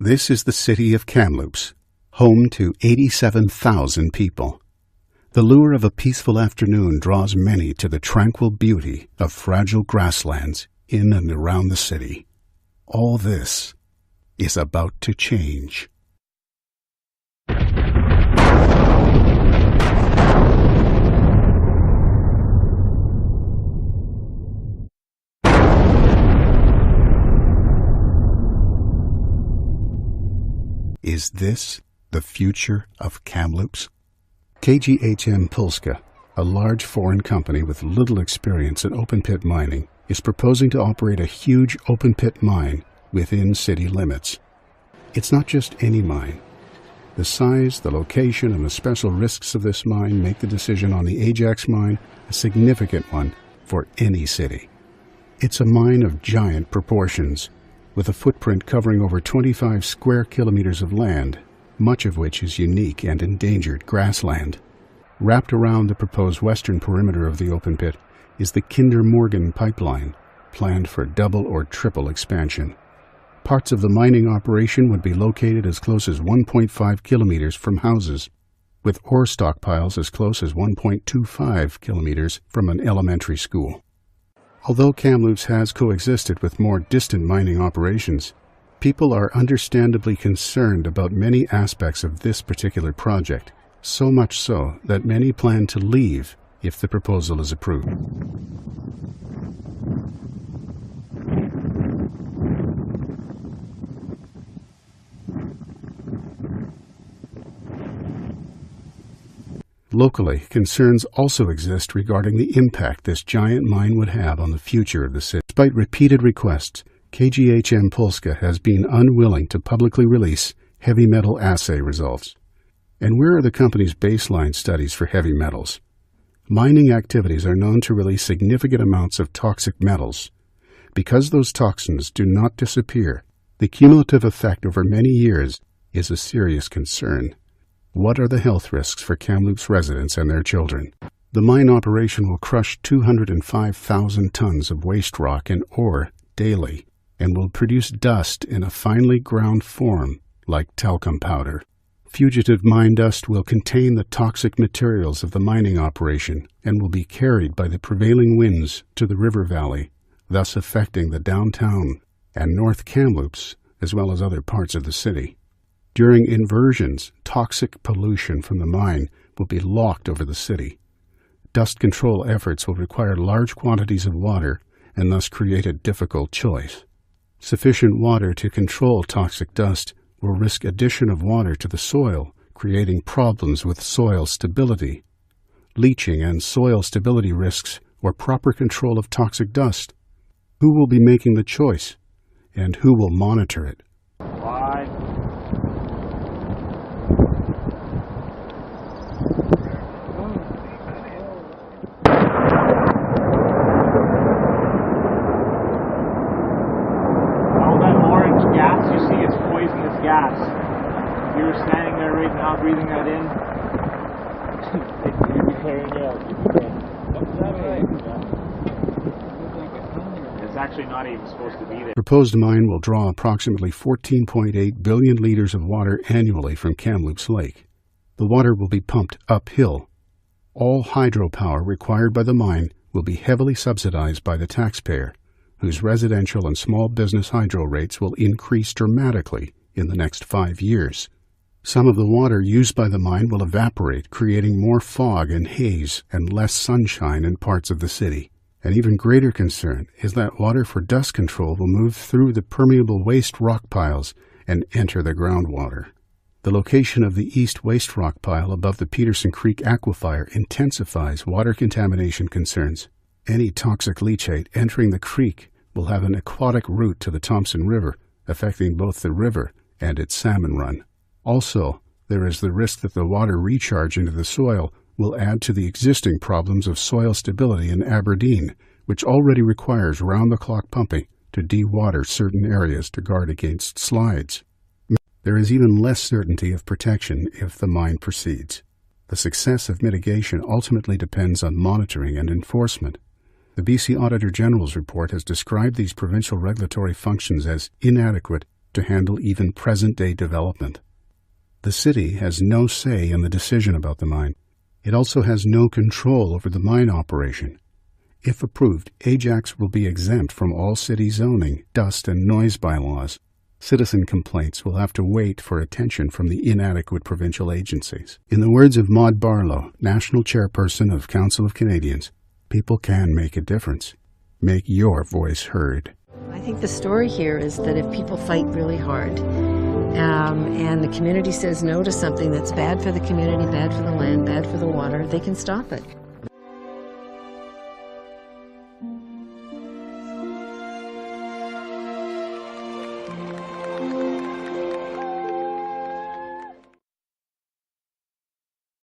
This is the city of Kamloops, home to 87,000 people. The lure of a peaceful afternoon draws many to the tranquil beauty of fragile grasslands in and around the city. All this is about to change. Is this the future of Kamloops? KGHM Polska, a large foreign company with little experience in open-pit mining, is proposing to operate a huge open-pit mine within city limits. It's not just any mine. The size, the location, and the special risks of this mine make the decision on the Ajax mine a significant one for any city. It's a mine of giant proportions, with a footprint covering over 25 square kilometers of land, much of which is unique and endangered grassland. Wrapped around the proposed western perimeter of the open pit is the Kinder Morgan pipeline, planned for double or triple expansion. Parts of the mining operation would be located as close as 1.5 kilometers from houses, with ore stockpiles as close as 1.25 kilometers from an elementary school. Although Kamloops has coexisted with more distant mining operations, people are understandably concerned about many aspects of this particular project, so much so that many plan to leave if the proposal is approved. Locally, concerns also exist regarding the impact this giant mine would have on the future of the city. Despite repeated requests, KGHM Polska has been unwilling to publicly release heavy metal assay results. And where are the company's baseline studies for heavy metals? Mining activities are known to release significant amounts of toxic metals. Because those toxins do not disappear, the cumulative effect over many years is a serious concern. What are the health risks for Kamloops residents and their children? The mine operation will crush 205,000 tons of waste rock and ore daily and will produce dust in a finely ground form like talcum powder. Fugitive mine dust will contain the toxic materials of the mining operation and will be carried by the prevailing winds to the river valley, thus affecting the downtown and North Kamloops as well as other parts of the city. During inversions, toxic pollution from the mine will be locked over the city. Dust control efforts will require large quantities of water and thus create a difficult choice. Sufficient water to control toxic dust will risk addition of water to the soil, creating problems with soil stability. Leaching and soil stability risks or proper control of toxic dust. Who will be making the choice, and who will monitor it? If you were standing there right now breathing that in, you'd be clearing out. It's actually not even supposed to be there. Proposed mine will draw approximately 14.8 billion liters of water annually from Kamloops Lake. The water will be pumped uphill. All hydropower required by the mine will be heavily subsidized by the taxpayer, whose residential and small business hydro rates will increase dramatically in the next 5 years. Some of the water used by the mine will evaporate, creating more fog and haze and less sunshine in parts of the city. An even greater concern is that water for dust control will move through the permeable waste rock piles and enter the groundwater. The location of the east waste rock pile above the Peterson Creek aquifer intensifies water contamination concerns. Any toxic leachate entering the creek will have an aquatic route to the Thompson River, affecting both the river and its salmon run. Also, there is the risk that the water recharge into the soil will add to the existing problems of soil stability in Aberdeen, which already requires round-the-clock pumping to de-water certain areas to guard against slides. There is even less certainty of protection if the mine proceeds. The success of mitigation ultimately depends on monitoring and enforcement. The BC Auditor General's report has described these provincial regulatory functions as inadequate to handle even present-day development. The city has no say in the decision about the mine. It also has no control over the mine operation. If approved, Ajax will be exempt from all city zoning, dust and noise bylaws. Citizen complaints will have to wait for attention from the inadequate provincial agencies. In the words of Maud Barlow, National Chairperson of Council of Canadians, people can make a difference. Make your voice heard. I think the story here is that if people fight really hard and the community says no to something that's bad for the community, bad for the land, bad for the water, they can stop it.